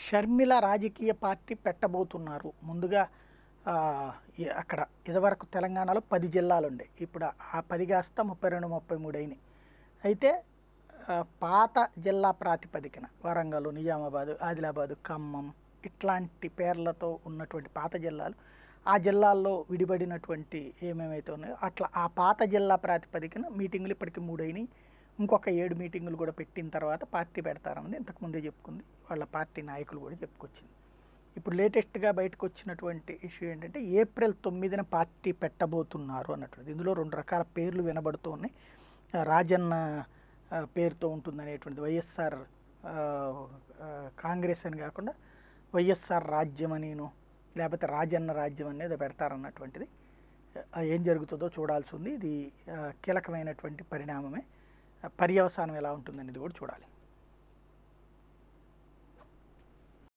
షర్మిల రాజకీయ పార్టీ పెట్టబోతున్నారు. ముందుగా అక్కడ ఇదివరకు తెలంగాణలో 10 జిల్లాలు ఉండే. ఇప్పుడు ఆ 10 కాస్త 32, 33 అయినాయి. అయితే పాత జిల్లా ప్రాతిపదికన వరంగల్, నిజామాబాదు, ఆదిలాబాదు, ఖమ్మం ఇట్లాంటి పేర్లతో ఉన్నటువంటి పాత జిల్లాలు, ఆ జిల్లాల్లో విడిపడినటువంటి ఏమేమైతే ఉన్నాయో అట్లా ఆ పాత జిల్లా ప్రాతిపదికన మీటింగులు ఇప్పటికి 3 అయినాయి. ఇంకొక 7 మీటింగులు కూడా పెట్టిన తర్వాత పార్టీ పెడతారన్నది ఇంతకుముందే చెప్పుకుంది. వాళ్ళ పార్టీ నాయకులు కూడా చెప్పుకొచ్చింది. ఇప్పుడు లేటెస్ట్గా బయటకు వచ్చినటువంటి ఇష్యూ ఏంటంటే ఏప్రిల్ 9న పార్టీ పెట్టబోతున్నారు అన్నటువంటిది. ఇందులో 2 రకాల పేర్లు వినబడుతూ ఉన్నాయి. రాజన్న పేరుతో ఉంటుందనేటువంటిది, వైఎస్ఆర్ కాంగ్రెస్ అని కాకుండా వైఎస్ఆర్ రాజ్యం అనిను, లేకపోతే రాజన్న రాజ్యం అనేది పెడతారన్నటువంటిది. ఏం జరుగుతుందో చూడాల్సి ఉంది. ఇది కీలకమైనటువంటి పరిణామమే. పర్యవసానం ఎలా ఉంటుందనేది కూడా చూడాలి.